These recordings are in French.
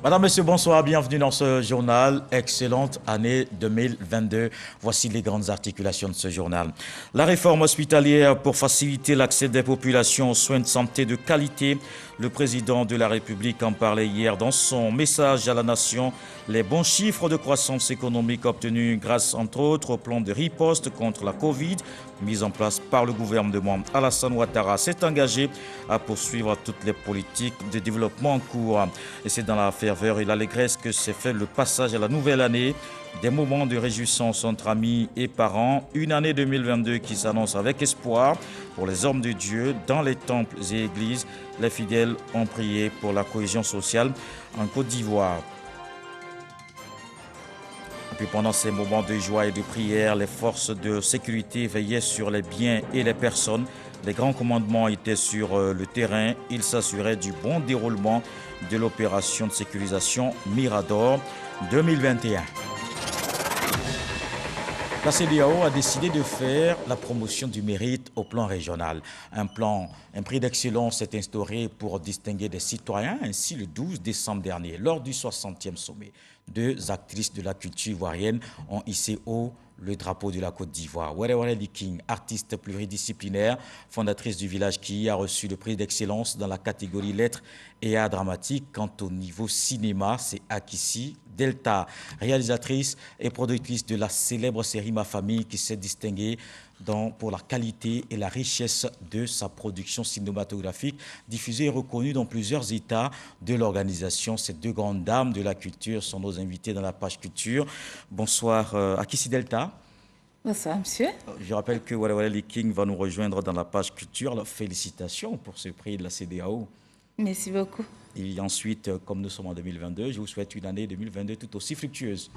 Madame, Monsieur, bonsoir, bienvenue dans ce journal. Excellente année 2022. Voici les grandes articulations de ce journal. La réforme hospitalière pour faciliter l'accès des populations aux soins de santé de qualité. Le président de la République en parlait hier dans son message à la nation. Les bons chiffres de croissance économique obtenus grâce, entre autres, au plan de riposte contre la Covid, mis en place par le gouvernement. Alassane Ouattara s'est engagé à poursuivre toutes les politiques de développement en cours. Et c'est dans la ferveur et l'allégresse que s'est fait le passage à la nouvelle année. Des moments de réjouissance entre amis et parents. Une année 2022 qui s'annonce avec espoir pour les hommes de Dieu dans les temples et églises. Les fidèles ont prié pour la cohésion sociale en Côte d'Ivoire. Et puis pendant ces moments de joie et de prière, les forces de sécurité veillaient sur les biens et les personnes. Les grands commandements étaient sur le terrain. Ils s'assuraient du bon déroulement de l'opération de sécurisation Mirador 2021. La CEDEAO a décidé de faire la promotion du mérite au plan régional. Un prix d'excellence est instauré pour distinguer des citoyens. Ainsi, le 12 décembre dernier, lors du 60e sommet, 2 actrices de la culture ivoirienne ont hissé haut le drapeau de la Côte d'Ivoire. Were King, artiste pluridisciplinaire, fondatrice du village Ki, a reçu le prix d'excellence dans la catégorie lettres et art dramatique. Quant au niveau cinéma, c'est Akissi Delta, réalisatrice et productrice de la célèbre série Ma Famille, qui s'est distinguée pour la qualité et la richesse de sa production cinématographique, diffusée et reconnue dans plusieurs États de l'organisation. Ces 2 grandes dames de la culture sont nos invités dans la page culture. Bonsoir Akissi Delta. Bonsoir monsieur. Je rappelle que Wale King va nous rejoindre dans la page culture. Alors, félicitations pour ce prix de la CEDEAO. Merci beaucoup. Et ensuite, comme nous sommes en 2022, je vous souhaite une année 2022 tout aussi fructueuse.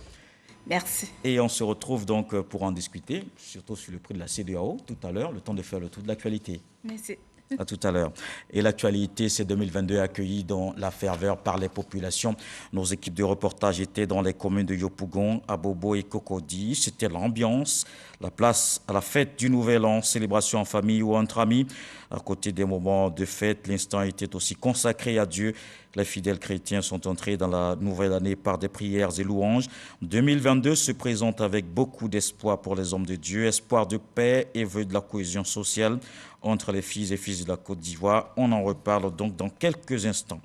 Merci. Et on se retrouve donc pour en discuter, surtout sur le prix de la CEDEAO tout à l'heure, le temps de faire le tour de l'actualité. Merci. À tout à l'heure. Et l'actualité, c'est 2022 accueillie dans la ferveur par les populations. Nos équipes de reportage étaient dans les communes de Yopougon, Abobo et Cocody. C'était l'ambiance, la place à la fête du Nouvel An, célébration en famille ou entre amis. À côté des moments de fête, l'instant était aussi consacré à Dieu. Les fidèles chrétiens sont entrés dans la nouvelle année par des prières et louanges. 2022 se présente avec beaucoup d'espoir pour les hommes de Dieu, espoir de paix et vœu de la cohésion sociale entre les filles et fils de la Côte d'Ivoire. On en reparle donc dans quelques instants.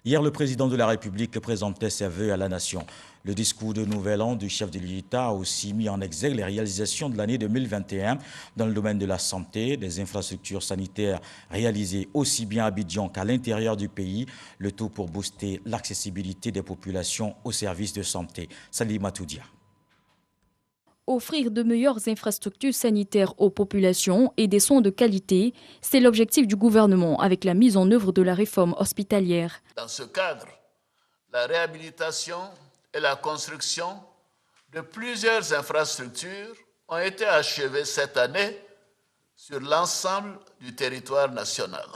Hier, le président de la République présentait ses vœux à la nation. Le discours de Nouvel An du chef de l'État a aussi mis en exergue les réalisations de l'année 2021 dans le domaine de la santé, des infrastructures sanitaires réalisées aussi bien à Abidjan qu'à l'intérieur du pays, le tout pour booster l'accessibilité des populations aux services de santé. Salima Toudia. Offrir de meilleures infrastructures sanitaires aux populations et des soins de qualité, c'est l'objectif du gouvernement avec la mise en œuvre de la réforme hospitalière. Dans ce cadre, la réhabilitation et la construction de plusieurs infrastructures ont été achevées cette année sur l'ensemble du territoire national.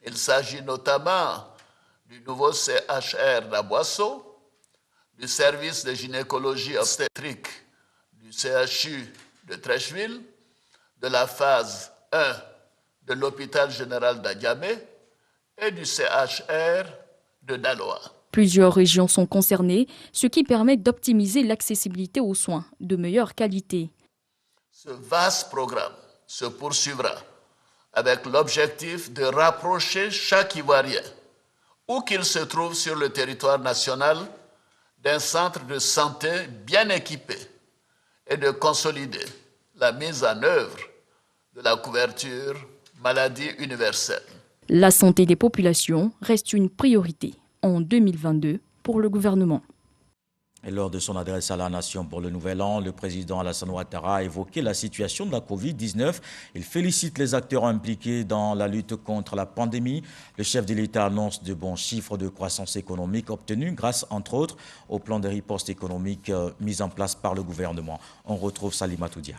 Il s'agit notamment du nouveau CHR d'Aboisseau, du service de gynécologie obstétrique du CHU de Trècheville, de la phase 1 de l'hôpital général d'Adiamé et du CHR de Daloa. Plusieurs régions sont concernées, ce qui permet d'optimiser l'accessibilité aux soins de meilleure qualité. Ce vaste programme se poursuivra avec l'objectif de rapprocher chaque Ivoirien, où qu'il se trouve sur le territoire national, d'un centre de santé bien équipé et de consolider la mise en œuvre de la couverture maladie universelle. La santé des populations reste une priorité en 2022 pour le gouvernement. Et lors de son adresse à la nation pour le Nouvel An, le président Alassane Ouattara a évoqué la situation de la Covid-19. Il félicite les acteurs impliqués dans la lutte contre la pandémie. Le chef de l'État annonce de bons chiffres de croissance économique obtenus grâce, entre autres, au plan de riposte économique mis en place par le gouvernement. On retrouve Salima Toudia.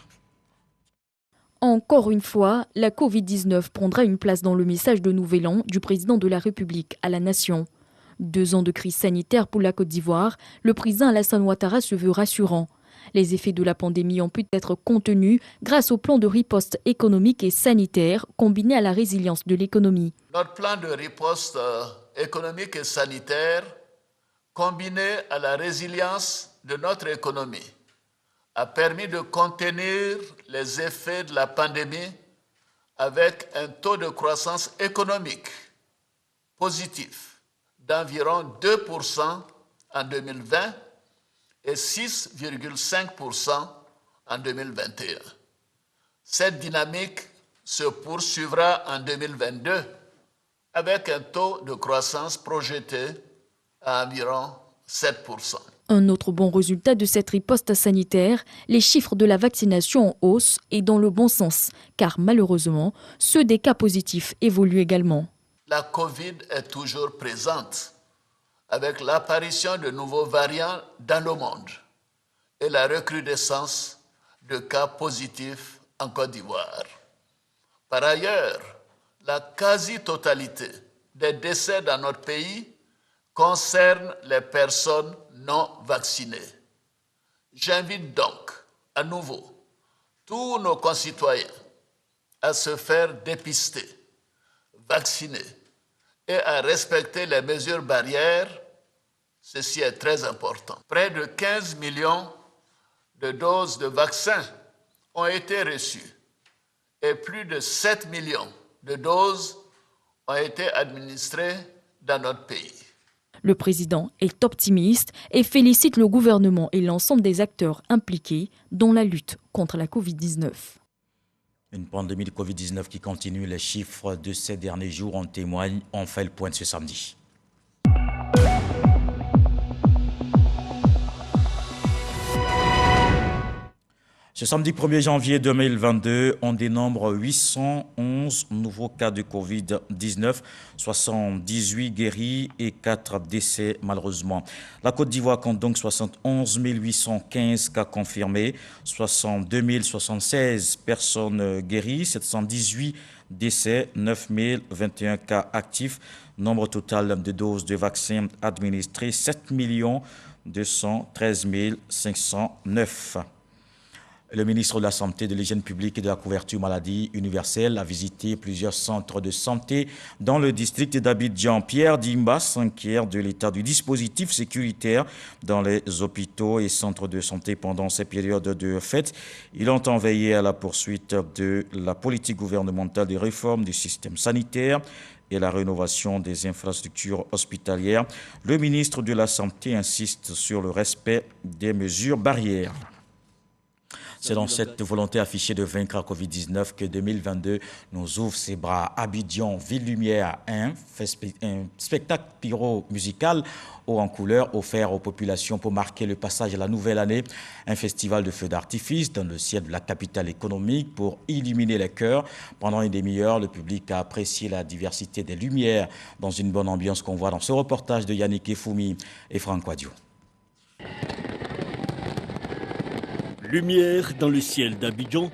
Encore une fois, la Covid-19 prendra une place dans le message de Nouvel An du président de la République à la nation. 2 ans de crise sanitaire pour la Côte d'Ivoire, le président Alassane Ouattara se veut rassurant. Les effets de la pandémie ont pu être contenus grâce au plan de riposte économique et sanitaire combiné à la résilience de l'économie. Notre plan de riposte économique et sanitaire combiné à la résilience de notre économie a permis de contenir les effets de la pandémie avec un taux de croissance économique positif d'environ 2% en 2020 et 6,5% en 2021. Cette dynamique se poursuivra en 2022 avec un taux de croissance projeté à environ 7%. Un autre bon résultat de cette riposte sanitaire, les chiffres de la vaccination en hausse et dans le bon sens, car malheureusement, ceux des cas positifs évoluent également. La Covid est toujours présente, avec l'apparition de nouveaux variants dans le monde et la recrudescence de cas positifs en Côte d'Ivoire. Par ailleurs, la quasi-totalité des décès dans notre pays concerne les personnes non vaccinées. J'invite donc à nouveau tous nos concitoyens à se faire dépister, vacciner et à respecter les mesures barrières. Ceci est très important. Près de 15 millions de doses de vaccins ont été reçues et plus de 7 millions de doses ont été administrées dans notre pays. Le président est optimiste et félicite le gouvernement et l'ensemble des acteurs impliqués dans la lutte contre la Covid-19. Une pandémie de Covid-19 qui continue. Les chiffres de ces derniers jours en témoignent. On fait le point de ce samedi. Ce samedi 1er janvier 2022, on dénombre 811 nouveaux cas de Covid-19, 78 guéris et 4 décès malheureusement. La Côte d'Ivoire compte donc 71 815 cas confirmés, 62 076 personnes guéries, 718 décès, 9 021 cas actifs. Nombre total de doses de vaccins administrées, 7 213 509. Le ministre de la Santé, de l'Hygiène publique et de la couverture maladie universelle a visité plusieurs centres de santé dans le district d'Abidjan. Pierre Dimba s'inquiète de l'état du dispositif sécuritaire dans les hôpitaux et centres de santé pendant ces périodes de fête. Il entend veiller à la poursuite de la politique gouvernementale de réforme du système sanitaire et la rénovation des infrastructures hospitalières. Le ministre de la Santé insiste sur le respect des mesures barrières. C'est dans cette volonté affichée de vaincre la Covid-19 que 2022 nous ouvre ses bras. Abidjan, Ville Lumière 1, un spectacle pyro-musical haut en couleur offert aux populations pour marquer le passage à la nouvelle année. Un festival de feux d'artifice dans le ciel de la capitale économique pour illuminer les cœurs. Pendant une demi-heure, le public a apprécié la diversité des lumières dans une bonne ambiance qu'on voit dans ce reportage de Yannick Efoumi et Franck Wadio. Lumière dans le ciel d'Abidjan,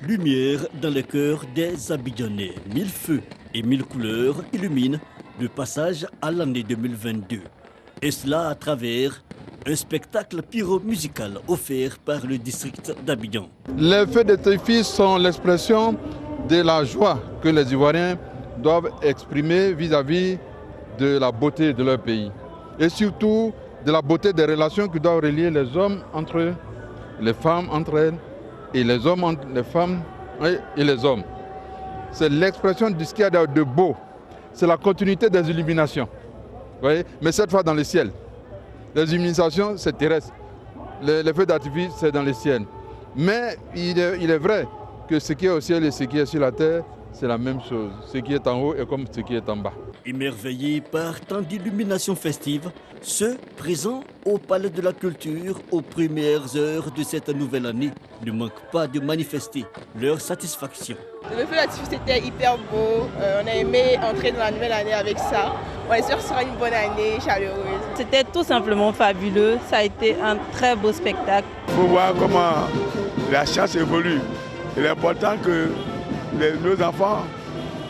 lumière dans le cœur des Abidjanais. 1000 feux et 1000 couleurs illuminent le passage à l'année 2022. Et cela à travers un spectacle pyro-musical offert par le district d'Abidjan. Les feux d'artifice sont l'expression de la joie que les Ivoiriens doivent exprimer vis-à-vis de la beauté de leur pays. Et surtout de la beauté des relations qui doivent relier les hommes entre eux, les femmes entre elles et les hommes entre les femmes et les hommes. C'est l'expression de ce qu'il y a de beau. C'est la continuité des illuminations. Vous voyez? Mais cette fois dans le ciel. Les illuminations, c'est terrestre. Les feux d'artifice, c'est dans le ciel. Mais il est vrai que ce qui est au ciel et ce qui est sur la terre, c'est la même chose. Ce qui est en haut est comme ce qui est en bas. Émerveillés par tant d'illuminations festives, ceux présents au Palais de la Culture aux premières heures de cette nouvelle année ne manquent pas de manifester leur satisfaction. Le feu d'artifice était hyper beau, on a aimé entrer dans la nouvelle année avec ça. On est sûr que ce sera une bonne année, chaleureuse. C'était tout simplement fabuleux, ça a été un très beau spectacle. Il faut voir comment la chasse évolue. Il est important que nos enfants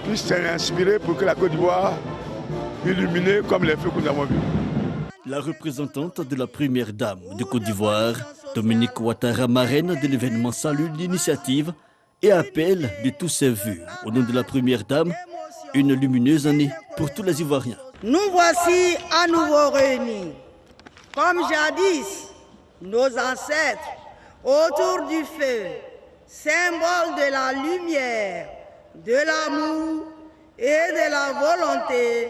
puissent s'inspirer pour que la Côte d'Ivoire illuminée comme les feux que nous avons vus. La représentante de la première dame de Côte d'Ivoire Dominique Ouattara, marraine de l'événement, salue l'initiative et appelle de tous ses vœux, au nom de la Première Dame, une lumineuse année pour tous les Ivoiriens. Nous voici à nouveau réunis, comme jadis, nos ancêtres, autour du feu, symbole de la lumière, de l'amour et de la volonté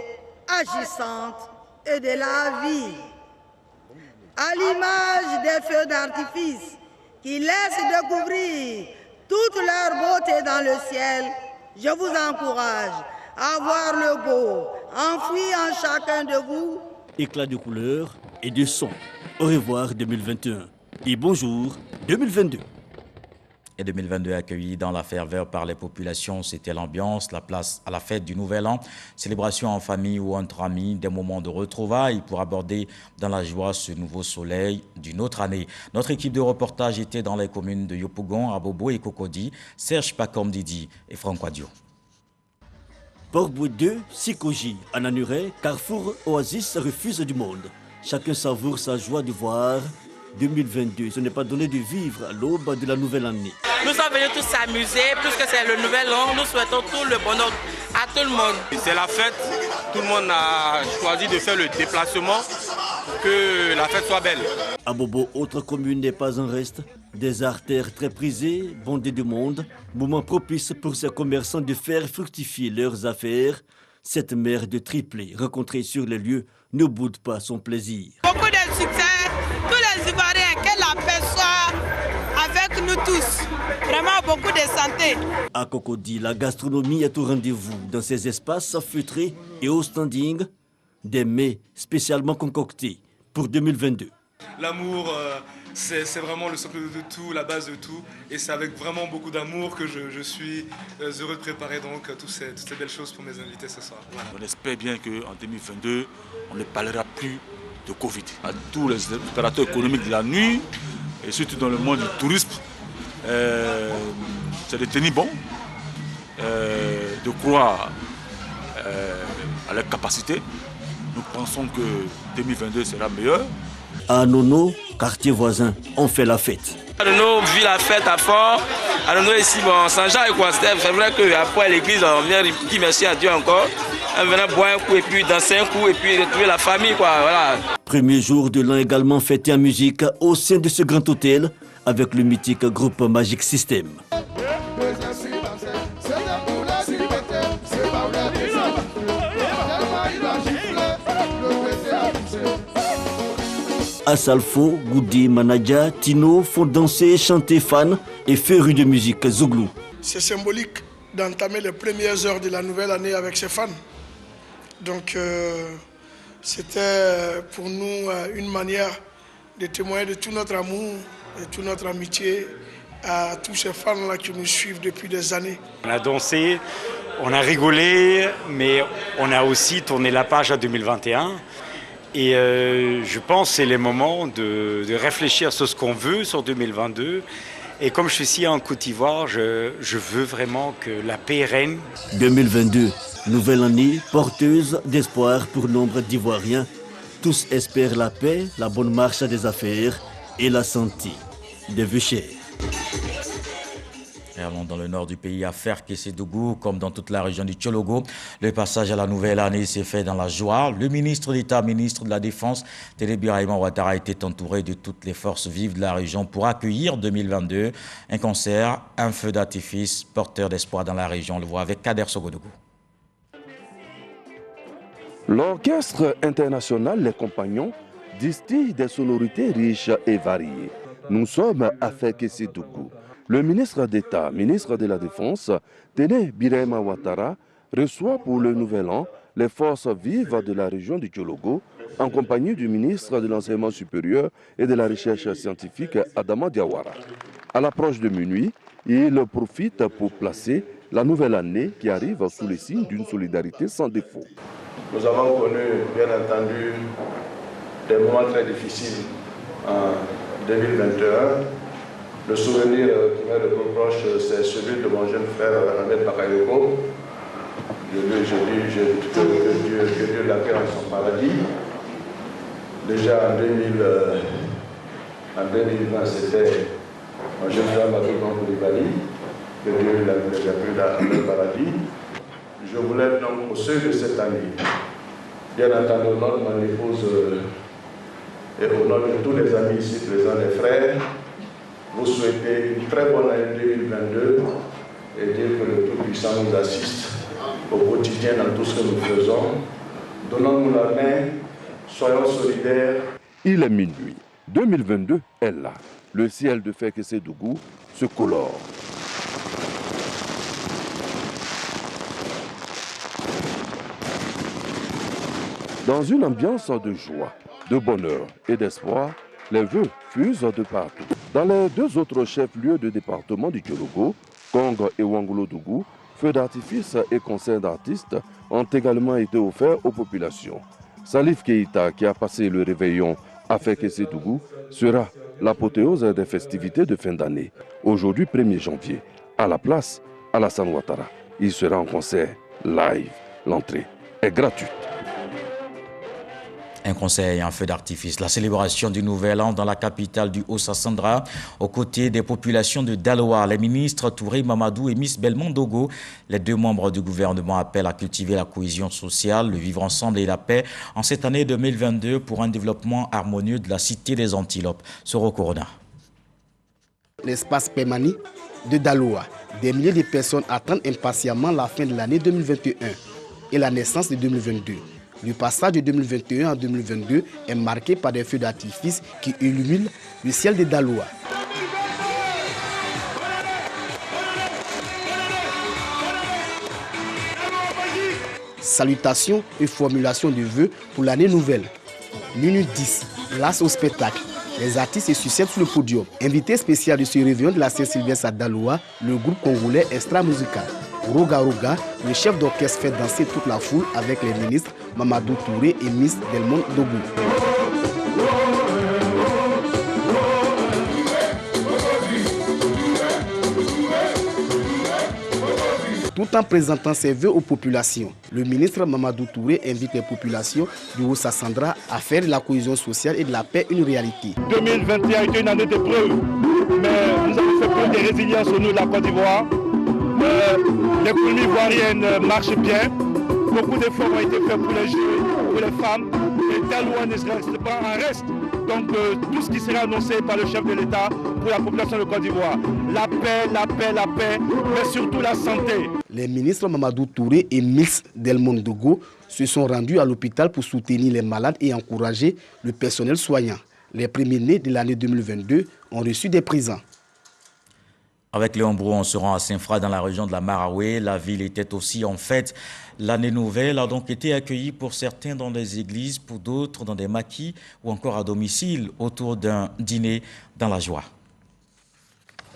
agissante et de la vie. À l'image des feux d'artifice qui laissent découvrir toute leur beauté dans le ciel, je vous encourage à voir le beau enfoui en chacun de vous. Éclat de couleurs et de sons. Au revoir 2021 et bonjour 2022. Et 2022 accueilli dans la ferveur par les populations, c'était l'ambiance, la place à la fête du Nouvel An, célébration en famille ou entre amis, des moments de retrouvailles pour aborder dans la joie ce nouveau soleil d'une autre année. Notre équipe de reportage était dans les communes de Yopougon, Abobo et Cocody, Serge Pacom Didi et Franck Wadio. Port-Boué 2, Sikoji, Ananuré, Carrefour, Oasis, Refuge du monde. Chacun savoure sa joie de voir 2022. Ce n'est pas donné de vivre à l'aube de la nouvelle année. Nous sommes venus tous s'amuser, puisque c'est le nouvel an. Nous souhaitons tout le bonheur à tout le monde. C'est la fête. Tout le monde a choisi de faire le déplacement pour que la fête soit belle. À Bobo, autre commune n'est pas en reste. Des artères très prisées, bondées de monde. Moment propice pour ces commerçants de faire fructifier leurs affaires. Cette mère de triplés rencontrée sur les lieux ne boude pas son plaisir. Beaucoup de succès. Tous les Ivoiriens, que la paix soit avec nous tous. Vraiment beaucoup de santé. À Cocody, la gastronomie est au rendez-vous. Dans ces espaces feutrés et au standing, des mets spécialement concoctés pour 2022. L'amour, c'est vraiment le socle de tout, la base de tout. Et c'est avec vraiment beaucoup d'amour que je suis heureux de préparer donc toutes ces belles choses pour mes invités ce soir. Voilà. On espère bien qu'en 2022, on ne parlera plus de Covid. À tous les opérateurs économiques de la nuit, et surtout dans le monde du tourisme, c'est de tenir bon, de croire à leur capacité. Nous pensons que 2022 sera meilleur. À Nono, quartier voisin, on fait la fête. À Nono, vit la fête à fort. À Nono, ici, bon, Saint-Jean et quoi, c'est vrai qu'après l'église, on vient dire merci à Dieu encore. On vient boire un coup et puis danser un coup et puis retrouver la famille, quoi, voilà. Premier jour de l'an également fêté en musique au sein de ce grand hôtel avec le mythique groupe Magic System. Asalfo, Goudi, Manadja, Tino font danser, chanter fans et férus de musique Zouglou. C'est symbolique d'entamer les premières heures de la nouvelle année avec ses fans. Donc c'était pour nous une manière de témoigner de tout notre amour et toute notre amitié à tous ces fans-là qui nous suivent depuis des années. On a dansé, on a rigolé, mais on a aussi tourné la page à 2021. Et je pense que c'est le moment de réfléchir sur ce qu'on veut sur 2022. Et comme je suis ici en Côte d'Ivoire, je veux vraiment que la paix règne. 2022, nouvelle année porteuse d'espoir pour nombre d'Ivoiriens. Tous espèrent la paix, la bonne marche des affaires et la santé. Des vœux chers. Allons dans le nord du pays à Ferke-Sédougou, comme dans toute la région du Tchologo. Le passage à la nouvelle année s'est fait dans la joie. Le ministre d'État, ministre de la Défense, Télé Birahima Ouattara, était entouré de toutes les forces vives de la région pour accueillir 2022. Un concert, un feu d'artifice, porteur d'espoir dans la région. On le voit avec Kader Sogodougou. L'orchestre international Les Compagnons distille des sonorités riches et variées. Nous sommes à Ferke-Sédougou. Le ministre d'État, ministre de la Défense, Télé Birahima Ouattara, reçoit pour le Nouvel An les forces vives de la région du Tchologo, en compagnie du ministre de l'Enseignement supérieur et de la Recherche scientifique, Adama Diawara. À l'approche de minuit, il profite pour placer la nouvelle année qui arrive sous le signe d'une solidarité sans défaut. Nous avons connu, bien entendu, des moments très difficiles en 2021. Le souvenir qui m'est le plus proche, c'est celui de mon jeune frère Ahmed Bakayoko. Je dis que Dieu l'accueille en son paradis. Déjà en En 2020, c'était un jeune femme à Toulon Koulibaly, que Dieu l'a pris dans le paradis. Je voulais donc au seuil de cette année, bien entendu au nom de mon épouse et au nom de tous les amis ici présents, les frères, vous souhaiter une très bonne année 2022 et dire que le Tout-Puissant nous assiste au quotidien dans tout ce que nous faisons. Donnons-nous la main, soyons solidaires. Il est minuit. 2022 est là. Le ciel de Fekese-Dougou se colore. Dans une ambiance de joie, de bonheur et d'espoir, les vœux fusent de partout. Dans les deux autres chefs-lieux de département du Djologo, Kong et Wangolo-Dougou, feux d'artifice et concerts d'artistes ont également été offerts aux populations. Salif Keïta, qui a passé le réveillon à Fekese-Dougou, sera l'apothéose des festivités de fin d'année. Aujourd'hui, 1er janvier, à la place Alassane Ouattara. Il sera en concert live. L'entrée est gratuite. Un concert et un feu d'artifice. La célébration du Nouvel An dans la capitale du Haut-Sassandra, aux côtés des populations de Daloa. Les ministres Touré Mamadou et Miss Belmondo, les deux membres du gouvernement, appellent à cultiver la cohésion sociale, le vivre ensemble et la paix en cette année 2022 pour un développement harmonieux de la cité des Antilopes. Soro Corona. L'espace Pemani de Daloa. Des milliers de personnes attendent impatiemment la fin de l'année 2021 et la naissance de 2022. Le passage de 2021 à 2022 est marqué par des feux d'artifice qui illuminent le ciel de Daloa. Salutations et formulations de vœux pour l'année nouvelle. Minute 10, place au spectacle. Les artistes se succèdent sur le podium. Invité spécial de ce réveillon de la Saint-Sylvestre à Daloa, le groupe congolais Extra Musical. Roga Roga, le chef d'orchestre fait danser toute la foule avec les ministres Mamadou Touré et Miss Belmondo Dougou. Tout en présentant ses vœux aux populations, le ministre Mamadou Touré invite les populations du Haut-Sassandra à faire de la cohésion sociale et de la paix une réalité. 2021 a été une année d'épreuve, mais nous avons fait preuve de résilience au nom de la Côte d'Ivoire. L'économie ivoirienne marche bien. Beaucoup d'efforts ont été faits pour les jeunes, pour les femmes. Et Daloa ne reste pas en reste. Donc tout ce qui sera annoncé par le chef de l'État pour la population de Côte d'Ivoire. La paix, la paix, la paix, mais surtout la santé. Les ministres Mamadou Touré et Miss Belmondo Dougou se sont rendus à l'hôpital pour soutenir les malades et encourager le personnel soignant. Les premiers-nés de l'année 2022 ont reçu des présents. Avec Léon Brou, on se rend à Saint-Fra dans la région de la Maraoué. La ville était aussi en fête. L'année nouvelle a donc été accueillie pour certains dans des églises, pour d'autres dans des maquis ou encore à domicile autour d'un dîner dans la joie.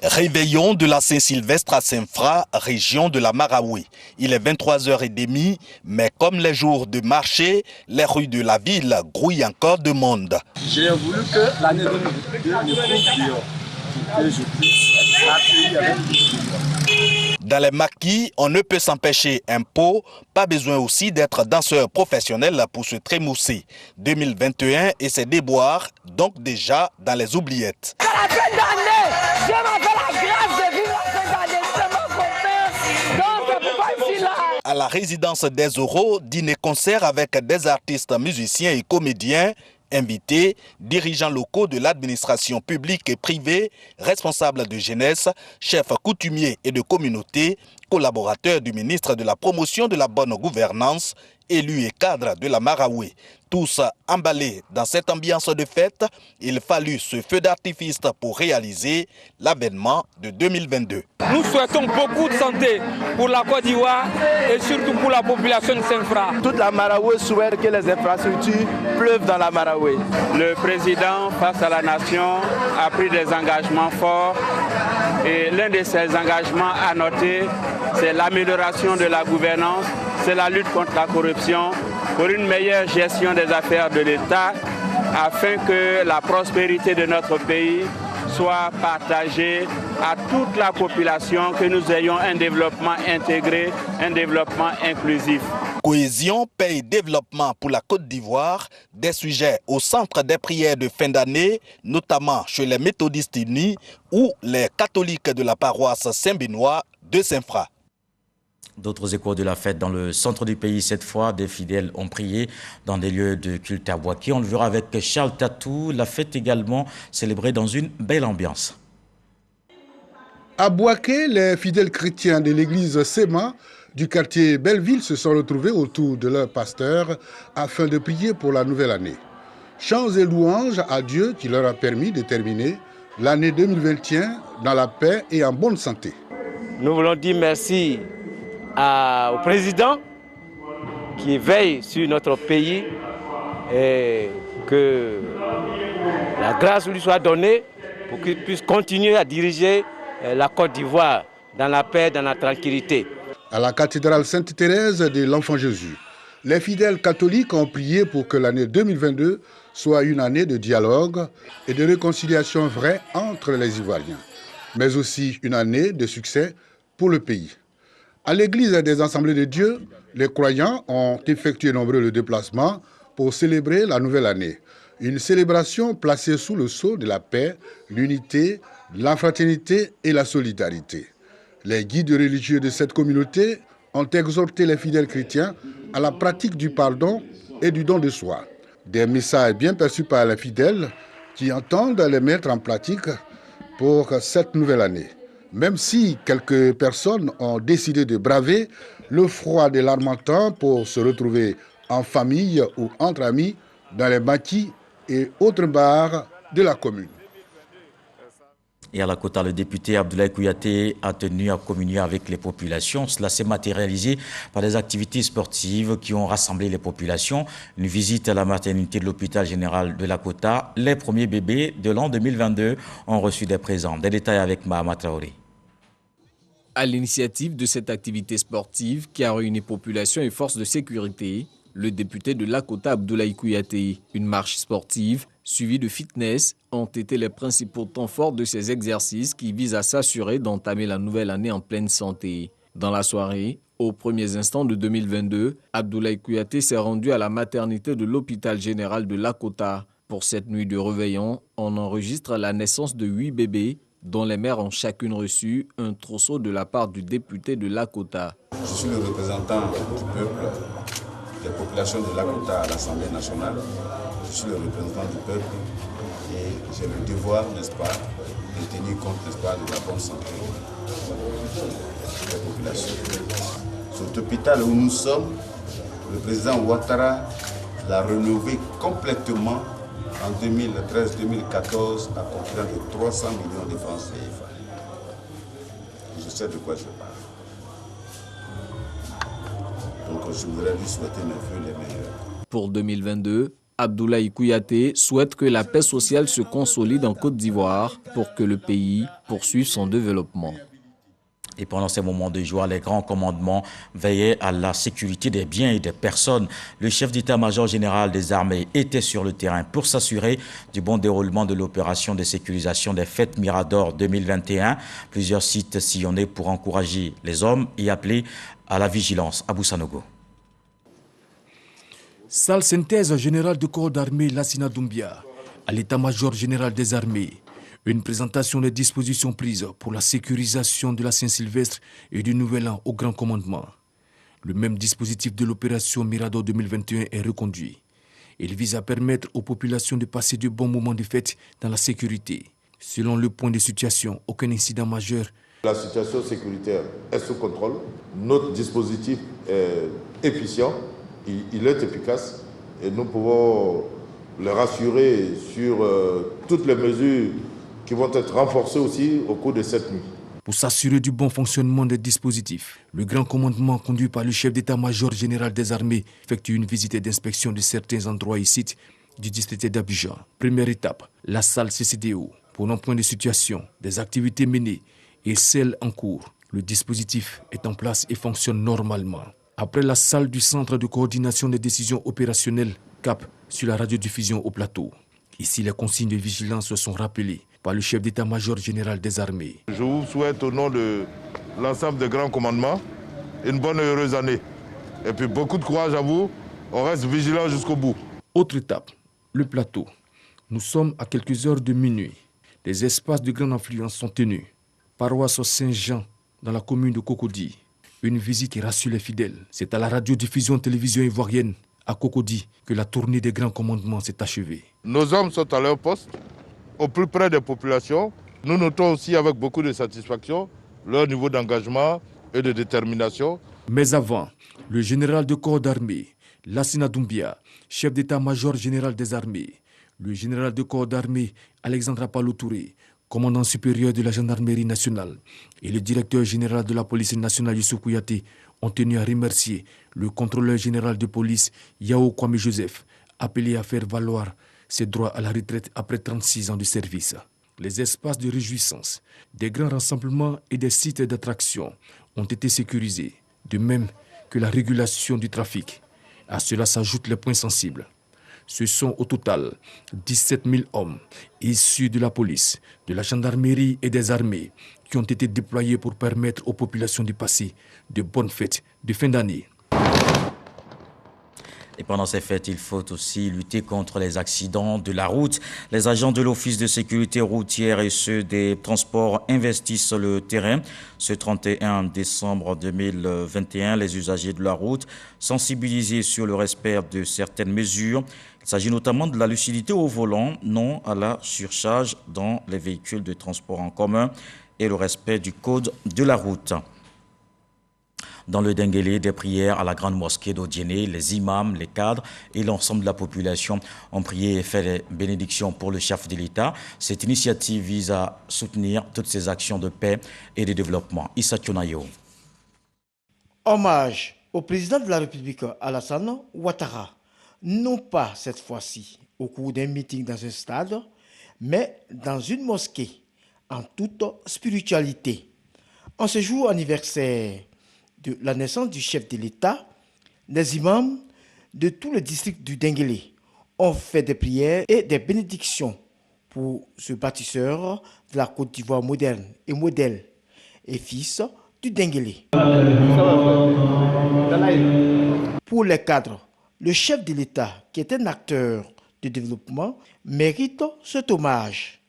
Réveillon de la Saint-Sylvestre à Saint-Fra, région de la Maraoué. Il est 23h30, mais comme les jours de marché, les rues de la ville grouillent encore de monde. J'ai voulu que l'année 2022 me trouve dehors, pour que je puisse accueillir avec plaisir. Dans les maquis, on ne peut s'empêcher un pot, pas besoin aussi d'être danseur professionnel pour se trémousser. 2021 et ses déboires, donc déjà dans les oubliettes. À la fin d'année, je m'appelle la grâce de vivre la fin d'année, c'est mon compère, donc c'est pourquoi je suis là. À la résidence des Oraux, dîner-concert avec des artistes, musiciens et comédiens. Invités, dirigeants locaux de l'administration publique et privée, responsables de jeunesse, chefs coutumiers et de communauté, collaborateurs du ministre de la promotion de la bonne gouvernance, élus et cadres de la Maraoué. Tous emballés dans cette ambiance de fête, il fallut ce feu d'artifice pour réaliser l'avènement de 2022. Nous souhaitons beaucoup de santé pour la Côte d'Ivoire et surtout pour la population de Saint-Fra. Toute la Maraoué souhaite que les infrastructures pleuvent dans la Maraoué. Le président, face à la nation, a pris des engagements forts et l'un de ces engagements à noter, c'est l'amélioration de la gouvernance, c'est la lutte contre la corruption, pour une meilleure gestion des affaires de l'État, afin que la prospérité de notre pays soit partagée à toute la population, que nous ayons un développement intégré, un développement inclusif. Cohésion, paix et développement pour la Côte d'Ivoire, des sujets au centre des prières de fin d'année, notamment chez les méthodistes unis ou les catholiques de la paroisse Saint-Benoît de Saint-Fra. D'autres échos de la fête dans le centre du pays. Cette fois, des fidèles ont prié dans des lieux de culte à Bouaké. On le verra avec Charles Tatou. La fête également célébrée dans une belle ambiance. À Bouaké, les fidèles chrétiens de l'église Séma du quartier Belleville se sont retrouvés autour de leur pasteur afin de prier pour la nouvelle année. Chants et louanges à Dieu qui leur a permis de terminer l'année 2021 dans la paix et en bonne santé. Nous voulons dire merci au président qui veille sur notre pays et que la grâce lui soit donnée pour qu'il puisse continuer à diriger la Côte d'Ivoire dans la paix, dans la tranquillité. À la cathédrale Sainte-Thérèse de l'Enfant Jésus, les fidèles catholiques ont prié pour que l'année 2022 soit une année de dialogue et de réconciliation vraie entre les Ivoiriens, mais aussi une année de succès pour le pays. À l'église des Assemblées de Dieu, les croyants ont effectué nombreux déplacements pour célébrer la nouvelle année. Une célébration placée sous le sceau de la paix, l'unité, la fraternité et la solidarité. Les guides religieux de cette communauté ont exhorté les fidèles chrétiens à la pratique du pardon et du don de soi. Des messages bien perçus par les fidèles qui entendent les mettre en pratique pour cette nouvelle année. Même si quelques personnes ont décidé de braver le froid de l'Harmattan pour se retrouver en famille ou entre amis dans les maquis et autres bars de la commune. Et à la Kota, le député Abdoulaye Kouyaté a tenu à communier avec les populations. Cela s'est matérialisé par des activités sportives qui ont rassemblé les populations. Une visite à la maternité de l'hôpital général de la Kota. Les premiers bébés de l'an 2022 ont reçu des présents. Des détails avec Mahama Traoré. À l'initiative de cette activité sportive qui a réuni population et forces de sécurité, le député de Lakota Abdoulaye Kouyaté, une marche sportive suivie de fitness ont été les principaux temps forts de ces exercices qui visent à s'assurer d'entamer la nouvelle année en pleine santé. Dans la soirée, aux premiers instants de 2022, Abdoulaye Kouyaté s'est rendu à la maternité de l'hôpital général de Lakota. Pour cette nuit de réveillon, on enregistre la naissance de 8 bébés dont les mères ont chacune reçu un trousseau de la part du député de Lakota. Je suis le représentant du peuple, des populations de Lakota à l'Assemblée nationale. Je suis le représentant du peuple et j'ai le devoir, n'est-ce pas, de tenir compte, n'est-ce pas, de la bonne santé des populations. Cet hôpital où nous sommes, le président Ouattara l'a rénové complètement en 2013-2014 à concurrent de 300 millions de francs CFA. Je sais de quoi je parle. Donc je voudrais lui souhaiter mes vœux les meilleurs. Pour 2022, Abdoulaye Kouyaté souhaite que la paix sociale se consolide en Côte d'Ivoire pour que le pays poursuive son développement. Et pendant ces moments de joie, les grands commandements veillaient à la sécurité des biens et des personnes. Le chef d'état-major général des armées était sur le terrain pour s'assurer du bon déroulement de l'opération de sécurisation des fêtes Mirador 2021. Plusieurs sites sillonnés pour encourager les hommes et appeler à la vigilance. Abou Sanogo. Salle synthèse générale du corps d'armée Lassina Doumbia, à l'état-major général des armées. Une présentation des dispositions prises pour la sécurisation de la Saint-Sylvestre et du Nouvel An au Grand Commandement. Le même dispositif de l'opération Mirador 2021 est reconduit. Il vise à permettre aux populations de passer de bons moments de fête dans la sécurité. Selon le point de situation, aucun incident majeur. La situation sécuritaire est sous contrôle. Notre dispositif est efficient, il est efficace et nous pouvons les rassurer sur toutes les mesures qui vont être renforcées aussi au cours de cette nuit. Pour s'assurer du bon fonctionnement des dispositifs, le Grand Commandement conduit par le chef d'état-major général des armées effectue une visite d'inspection de certains endroits et sites du district d'Abidjan. Première étape, la salle CCDO. Pour un point de situation, des activités menées et celles en cours. Le dispositif est en place et fonctionne normalement. Après la salle du Centre de coordination des décisions opérationnelles, CAP, sur la radiodiffusion au plateau. Ici, les consignes de vigilance sont rappelées par le chef d'état-major général des armées. Je vous souhaite au nom de l'ensemble des grands commandements une bonne et heureuse année. Et puis beaucoup de courage à vous. On reste vigilant jusqu'au bout. Autre étape, le plateau. Nous sommes à quelques heures de minuit. Les espaces de grande influence sont tenus. Paroisse Saint-Jean, dans la commune de Cocody. Une visite qui rassure les fidèles. C'est à la radiodiffusion télévision ivoirienne, à Cocody, que la tournée des grands commandements s'est achevée. Nos hommes sont à leur poste, au plus près des populations. Nous notons aussi avec beaucoup de satisfaction leur niveau d'engagement et de détermination. Mais avant, le général de corps d'armée, Lassina Doumbia, chef d'état-major général des armées, le général de corps d'armée, Alexandre Apalo Touré, commandant supérieur de la gendarmerie nationale, et le directeur général de la police nationale, Youssou Kouyaté, ont tenu à remercier le contrôleur général de police, Yao Kwame Joseph, appelé à faire valoir ses droits à la retraite après 36 ans de service. Les espaces de réjouissance, des grands rassemblements et des sites d'attraction ont été sécurisés, de même que la régulation du trafic. À cela s'ajoutent les points sensibles. Ce sont au total 17 000 hommes issus de la police, de la gendarmerie et des armées qui ont été déployés pour permettre aux populations de passer de bonnes fêtes de fin d'année. Et pendant ces fêtes, il faut aussi lutter contre les accidents de la route. Les agents de l'Office de sécurité routière et ceux des transports investissent le terrain. Ce 31 décembre 2021, les usagers de la route sensibilisés sur le respect de certaines mesures. Il s'agit notamment de la lucidité au volant, non à la surcharge dans les véhicules de transport en commun et le respect du code de la route. Dans le Denguélé, des prières à la grande mosquée d'Odiéné, les imams, les cadres et l'ensemble de la population ont prié et fait des bénédictions pour le chef de l'État. Cette initiative vise à soutenir toutes ces actions de paix et de développement. Issa Tchonayo. Hommage au président de la République Alassane Ouattara, non pas cette fois-ci au cours d'un meeting dans un stade, mais dans une mosquée, en toute spiritualité. En ce jour anniversaire de la naissance du chef de l'État, les imams de tout le district du Denguélé ont fait des prières et des bénédictions pour ce bâtisseur de la Côte d'Ivoire moderne et modèle et fils du Denguélé. Pour les cadres, le chef de l'État, qui est un acteur de développement, mérite cet hommage.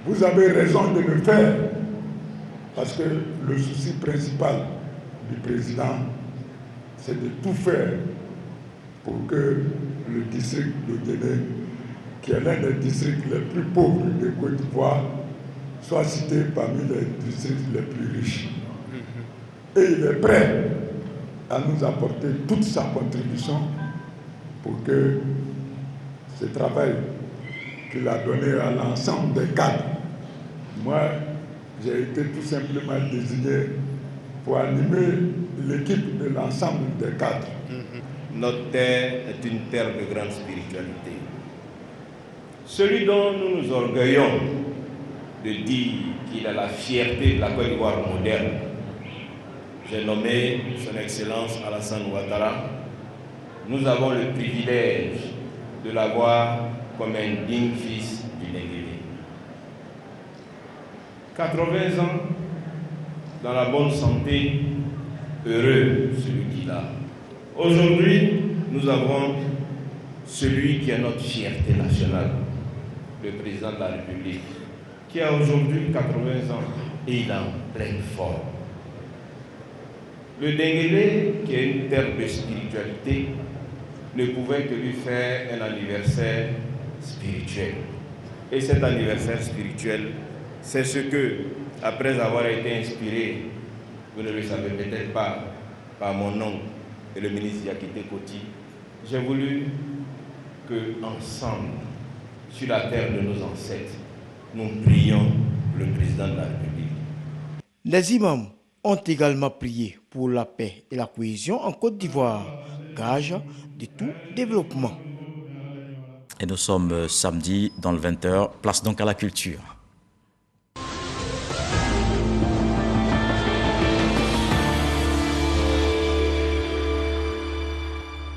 Vous avez raison de le faire, parce que le souci principal du président, c'est de tout faire pour que le district de Guinée, qui est l'un des districts les plus pauvres de Côte d'Ivoire, soit cité parmi les districts les plus riches. Et il est prêt à nous apporter toute sa contribution pour que ce travail qu'il a donné à l'ensemble des cadres. Moi, j'ai été tout simplement désigné pour animer l'équipe de l'ensemble des cadres. Notre terre est une terre de grande spiritualité. Celui dont nous nous orgueillons de dire qu'il a la fierté de la Côte d'Ivoire moderne, j'ai nommé son Excellence Alassane Ouattara. Nous avons le privilège de l'avoir comme un digne fils du Denguélé. 80 ans dans la bonne santé, heureux celui qui l'a. Aujourd'hui, nous avons celui qui est notre fierté nationale, le président de la République, qui a aujourd'hui 80 ans et il est en pleine forme. Le Denguélé, qui est une terre de spiritualité, ne pouvait que lui faire un anniversaire spirituel. Et cet anniversaire spirituel, c'est ce que, après avoir été inspiré, vous ne le savez peut-être pas, par mon oncle et le ministre Yakité Koti, j'ai voulu que, ensemble, sur la terre de nos ancêtres, nous prions le président de la République. Les imams ont également prié pour la paix et la cohésion en Côte d'Ivoire, gage de tout développement. Et nous sommes samedi dans le 20h, place donc à la culture.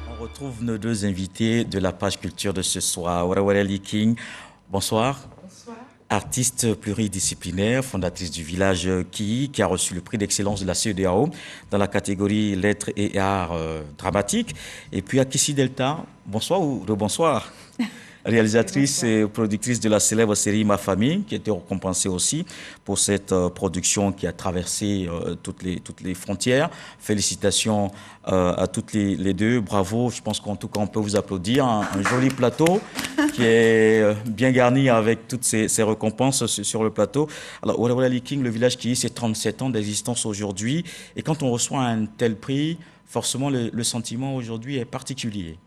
On retrouve nos deux invités de la page culture de ce soir. Wareware King, bonsoir. Bonsoir. Artiste pluridisciplinaire, fondatrice du village qui a reçu le prix d'excellence de la CEDEAO dans la catégorie lettres et arts dramatiques. Et puis Akissi Delta, bonsoir ou rebonsoir. Réalisatrice et productrice de la célèbre série Ma Famille, qui a été récompensée aussi pour cette production qui a traversé toutes les frontières. Félicitations à toutes les deux, bravo. Je pense qu'en tout cas on peut vous applaudir. Un joli plateau qui est bien garni avec toutes ces récompenses sur le plateau. Alors Wala Liking, le village qui c'est 37 ans d'existence aujourd'hui, et quand on reçoit un tel prix, forcément le sentiment aujourd'hui est particulier.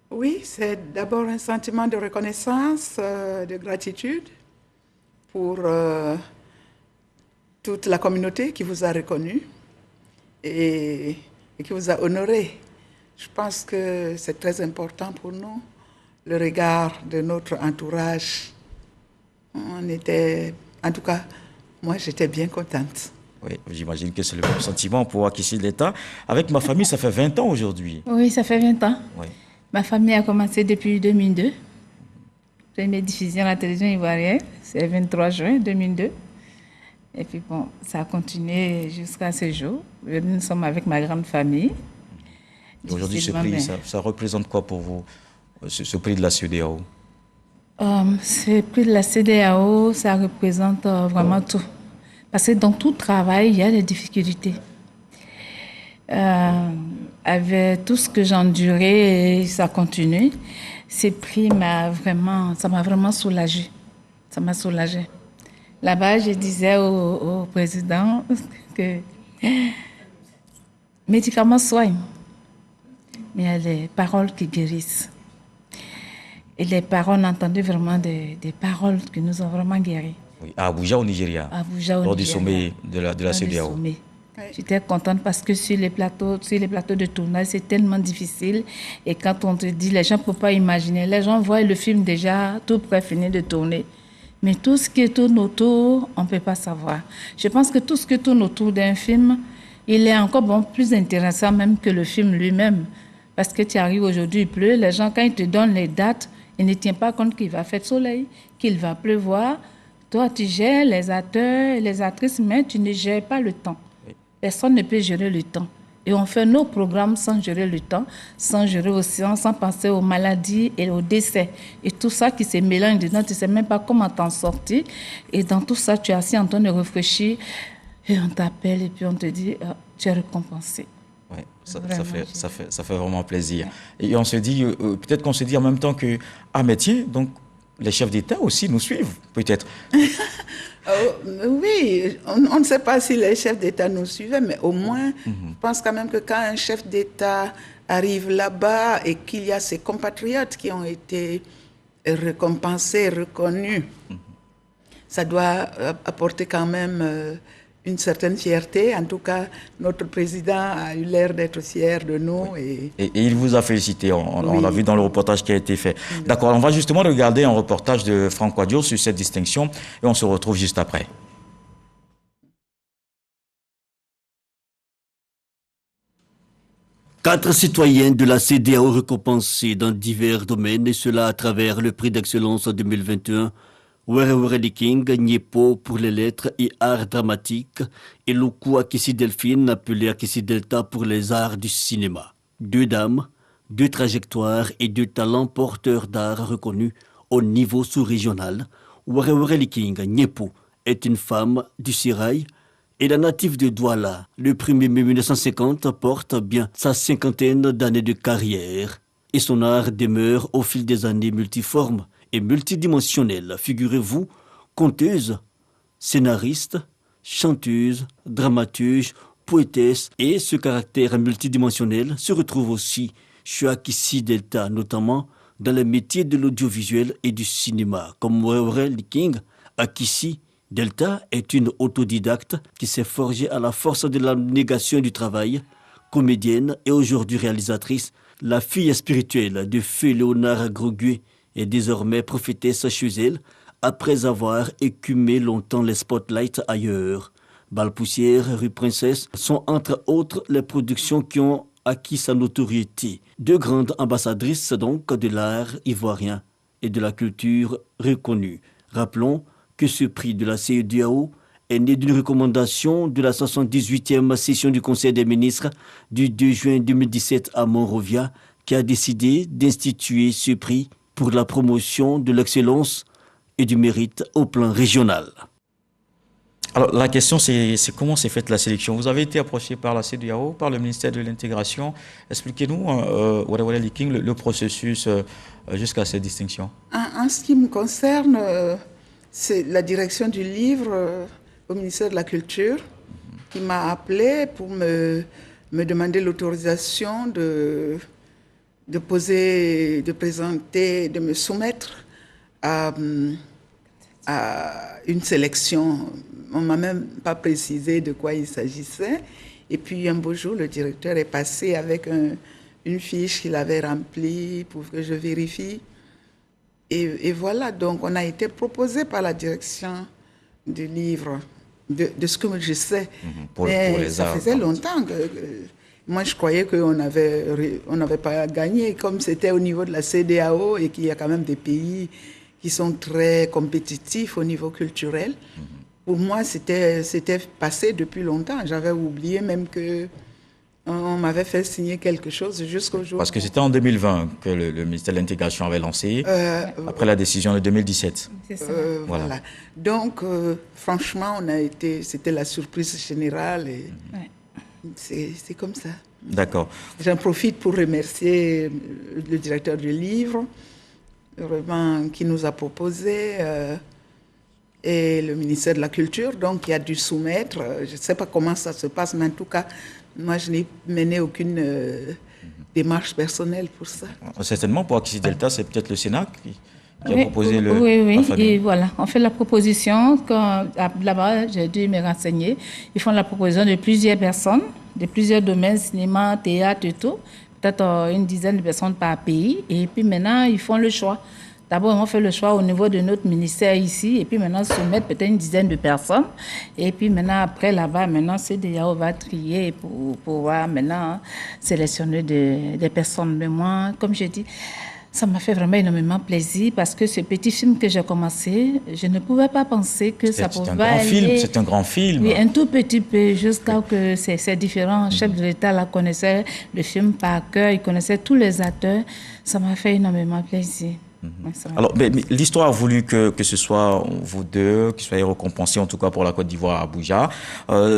Oui, c'est d'abord un sentiment de reconnaissance, de gratitude pour toute la communauté qui vous a reconnu et qui vous a honoré. Je pense que c'est très important pour nous, le regard de notre entourage. En tout cas, moi j'étais bien contente. Oui, j'imagine que c'est le même sentiment pour Akissi Delta. Avec Ma Famille, ça fait 20 ans aujourd'hui. Oui, ça fait 20 ans. Oui. Ma famille a commencé depuis 2002. Première diffusion à la télévision ivoirienne, c'est le 23 juin 2002. Et puis bon, ça a continué jusqu'à ce jour. Nous sommes avec ma grande famille. Aujourd'hui, ce prix, ça représente quoi pour vous, ce prix de la CEDEAO? Ce prix de la CEDEAO, ça représente vraiment tout. Parce que dans tout travail, il y a des difficultés. Avec tout ce que j'ai enduré, et ça continue, ces prix ça m'a vraiment soulagée. Ça m'a soulagée. Là-bas, je disais au président que médicaments soignent, mais il y a les paroles qui guérissent. Et les paroles, on a entendu vraiment des paroles qui nous ont vraiment guéris. Oui, à Abuja, au Nigeria, lors du sommet de la CEDEAO. J'étais contente parce que sur les plateaux de tournage, c'est tellement difficile. Et quand on te dit, les gens ne peuvent pas imaginer. Les gens voient le film déjà tout près, fini de tourner. Mais tout ce qui tourne autour, on ne peut pas savoir. Je pense que tout ce qui tourne autour d'un film, il est encore plus intéressant même que le film lui-même. Parce que tu arrives aujourd'hui, il pleut. Les gens, quand ils te donnent les dates, ils ne tiennent pas compte qu'il va faire soleil, qu'il va pleuvoir. Toi, tu gères les acteurs et les actrices, mais tu ne gères pas le temps. Personne ne peut gérer le temps. Et on fait nos programmes sans gérer le temps, sans gérer aussi, sans penser aux maladies et aux décès. Et tout ça qui se mélange dedans, tu ne sais même pas comment t'en sortir. Et dans tout ça, tu es assis en train de réfléchir. Et on t'appelle et puis on te dit, tu es récompensé. Oui, ça fait vraiment plaisir. Et on se dit, peut-être qu'on se dit en même temps que, mais tiens, donc les chefs d'État aussi nous suivent, peut-être. Oui, on ne sait pas si les chefs d'État nous suivaient, mais au moins, je pense quand même que quand un chef d'État arrive là-bas et qu'il y a ses compatriotes qui ont été récompensés, reconnus, ça doit apporter quand même une certaine fierté. En tout cas, notre président a eu l'air d'être fier de nous. Oui. Et il vous a félicité, on l'a vu dans le reportage qui a été fait. D'accord, on va justement regarder un reportage de Franck Wadio sur cette distinction et on se retrouve juste après. Quatre citoyens de la CEDEAO récompensés dans divers domaines, et cela à travers le prix d'excellence 2021. Were Liking, Nyepo pour les lettres et arts dramatiques, et Luku Akissi Delphine, appelé Akissi Delta pour les arts du cinéma. Deux dames, deux trajectoires et deux talents porteurs d'art reconnus au niveau sous-régional. Were Liking, Nyepo, est une femme du Sirail et la native de Douala. Le 1er mai 1950 porte bien sa 50aine d'années de carrière et son art demeure au fil des années multiforme et multidimensionnelle. Figurez-vous, conteuse, scénariste, chanteuse, dramaturge, poétesse, et ce caractère multidimensionnel se retrouve aussi chez Akissi Delta, notamment dans les métiers de l'audiovisuel et du cinéma. Comme Were Liking, Akissi Delta est une autodidacte qui s'est forgée à la force de l'abnégation du travail, comédienne et aujourd'hui réalisatrice. La fille spirituelle de feu Léonard Groguet est désormais prophétesse chez elle après avoir écumé longtemps les spotlights ailleurs. Balpoussière, Rue Princesse sont entre autres les productions qui ont acquis sa notoriété. Deux grandes ambassadrices donc de l'art ivoirien et de la culture reconnue. Rappelons que ce prix de la CEDEAO est né d'une recommandation de la 78e session du Conseil des ministres du 2 juin 2017 à Monrovia, qui a décidé d'instituer ce prix pour la promotion de l'excellence et du mérite au plan régional. Alors, la question, c'est comment s'est faite la sélection? Vous avez été approché par la CEDEAO, par le ministère de l'Intégration. Expliquez-nous, Wale Liking, le processus jusqu'à cette distinction. En ce qui me concerne, c'est la direction du livre au ministère de la Culture qui m'a appelé pour me demander l'autorisation de présenter, de me soumettre à une sélection. On ne m'a même pas précisé de quoi il s'agissait. Et puis un beau jour, le directeur est passé avec une fiche qu'il avait remplie pour que je vérifie. Et voilà, donc on a été proposé par la direction du livre, de ce que je sais. Pour les ça arts, faisait longtemps que moi je croyais qu'on n'avait pas gagné, comme c'était au niveau de la CEDEAO et qu'il y a quand même des pays qui sont très compétitifs au niveau culturel. Pour moi, c'était passé depuis longtemps. J'avais oublié même qu'on m'avait fait signer quelque chose jusqu'au jour. Parce que c'était en 2020 que le ministère de l'Intégration avait lancé, après la décision de 2017. Voilà. Donc, franchement, c'était la surprise générale et c'est comme ça. D'accord. J'en profite pour remercier le directeur du livre, vraiment, qui nous a proposé, et le ministère de la Culture, donc qui a dû soumettre. Je ne sais pas comment ça se passe, mais en tout cas, moi, je n'ai mené aucune démarche personnelle pour ça. Certainement, pour Akissi Delta, c'est peut-être le Sénat qui a proposé la Oui, famille. et voilà, on fait la proposition. Là-bas, j'ai dû me renseigner. Ils font la proposition de plusieurs personnes, de plusieurs domaines, cinéma, théâtre et tout. Peut-être une dizaine de personnes par pays. Et puis maintenant, ils font le choix. D'abord, on fait le choix au niveau de notre ministère ici, et puis maintenant, soumettre peut-être une dizaine de personnes. Et puis maintenant, après, là-bas, maintenant, CEDEAO va trier pour pouvoir maintenant sélectionner des personnes. Mais moi, comme je dis, ça m'a fait vraiment énormément plaisir parce que ce petit film que j'ai commencé, je ne pouvais pas penser que ça pouvait aller... C'est un grand film. Oui, un tout petit peu, jusqu'à que c'est différent. Le chef de l'État là, connaissait le film par cœur, il connaissait tous les acteurs. Ça m'a fait énormément plaisir. Alors, mais l'histoire a voulu que ce soit vous deux qui soyez récompensés, en tout cas pour la Côte d'Ivoire à Abuja.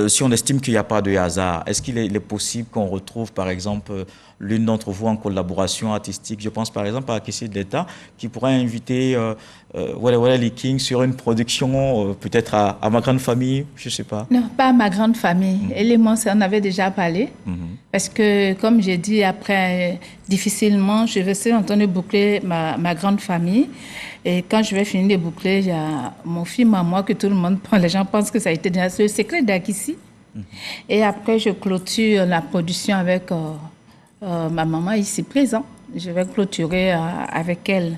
Si on estime qu'il n'y a pas de hasard, est-ce qu'il est possible qu'on retrouve, par exemple, l'une d'entre vous en collaboration artistique? Je pense par exemple à Akissi Delta, qui pourrait inviter Wale Liking sur une production, peut-être à Ma Grande Famille, je ne sais pas. Non, pas à Ma Grande Famille. Elle et moi, on en avait déjà parlé. Parce que, comme j'ai dit, après, difficilement, je vais essayer de boucler ma grande famille. Et quand je vais finir de boucler, il y a mon film à moi que tout le monde prend. Les gens pensent que ça a été déjà le secret d'Akissi. Et après, je clôture la production avec ma maman ici présente. Je vais clôturer avec elle.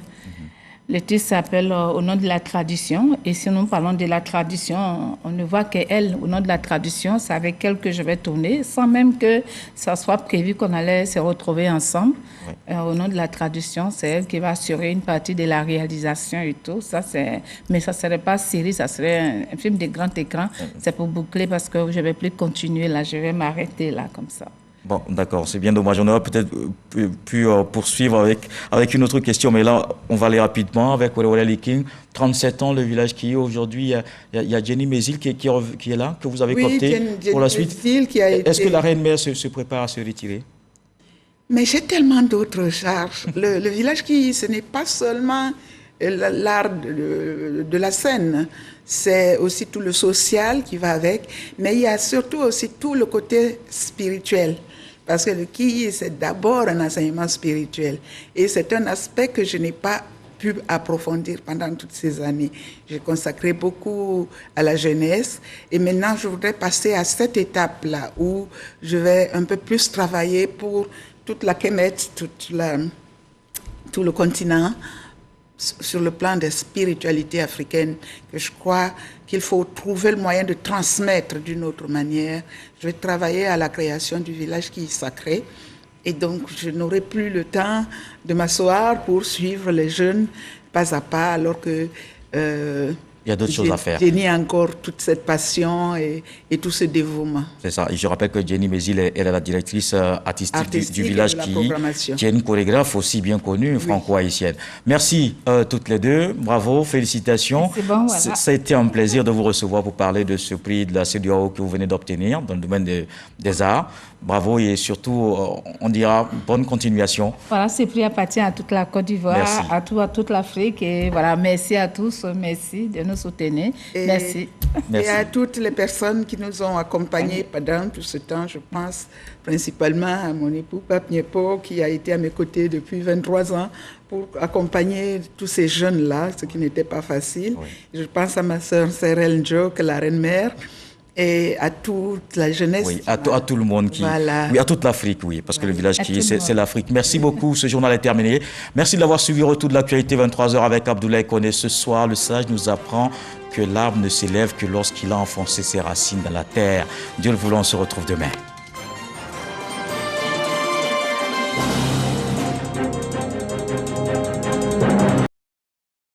Le titre s'appelle Au nom de la tradition. Et si nous parlons de la tradition, on ne voit qu'elle, au nom de la tradition, c'est avec elle que je vais tourner, sans même que ça soit prévu qu'on allait se retrouver ensemble. Au nom de la tradition, c'est elle qui va assurer une partie de la réalisation et tout. Mais ça ne serait pas série, ça serait un film de grand écran. C'est pour boucler parce que je ne vais plus continuer là, je vais m'arrêter là comme ça. Bon, d'accord, c'est bien dommage. On aurait peut-être pu poursuivre avec une autre question, mais là, on va aller rapidement avec Wale Liking. 37 ans, le village qui est aujourd'hui. Il y a Jenny Mézil qui est là, que vous avez coopté pour la suite. Est-ce que la reine-mère se prépare à se retirer? Mais j'ai tellement d'autres charges. Le village qui, ce n'est pas seulement l'art de la scène, c'est aussi tout le social qui va avec, mais il y a surtout aussi tout le côté spirituel. Parce que le Kiyi, c'est d'abord un enseignement spirituel. Et c'est un aspect que je n'ai pas pu approfondir pendant toutes ces années. J'ai consacré beaucoup à la jeunesse. Et maintenant, je voudrais passer à cette étape-là où je vais un peu plus travailler pour toute la Kemet, tout le continent, sur le plan des spiritualités africaines, que je crois qu'il faut trouver le moyen de transmettre d'une autre manière. Je vais travailler à la création du village qui est sacré. Et donc, je n'aurai plus le temps de m'asseoir pour suivre les jeunes pas à pas, alors que... il y a d'autres choses à faire. Jenny a encore toute cette passion et tout ce dévouement. C'est ça. Et je rappelle que Jenny Mézil, elle est la directrice artistique du village qui est une chorégraphe aussi bien connue, franco-haïtienne. Merci toutes les deux. Bravo, félicitations. Bon, voilà. Ça a été un plaisir de vous recevoir pour parler de ce prix de la CEDEAO que vous venez d'obtenir dans le domaine des arts. Bravo et surtout, on dira bonne continuation. Voilà, ce prix appartient à toute la Côte d'Ivoire, à toute l'Afrique. Et voilà, merci à tous, merci de nous soutenir. Merci. Et à toutes les personnes qui nous ont accompagnés pendant tout ce temps, je pense principalement à mon époux Pape Niepo, qui a été à mes côtés depuis 23 ans pour accompagner tous ces jeunes-là, ce qui n'était pas facile. Je pense à ma sœur Serel Njo, la reine-mère, et à toute la jeunesse. Oui, à tout le monde oui, à toute l'Afrique, oui, parce que le village c'est l'Afrique. Merci beaucoup, ce journal est terminé. Merci de l'avoir suivi. Retour de l'actualité 23h avec Abdoulaye Koné. Ce soir, le sage nous apprend que l'arbre ne s'élève que lorsqu'il a enfoncé ses racines dans la terre. Dieu le voulant, on se retrouve demain.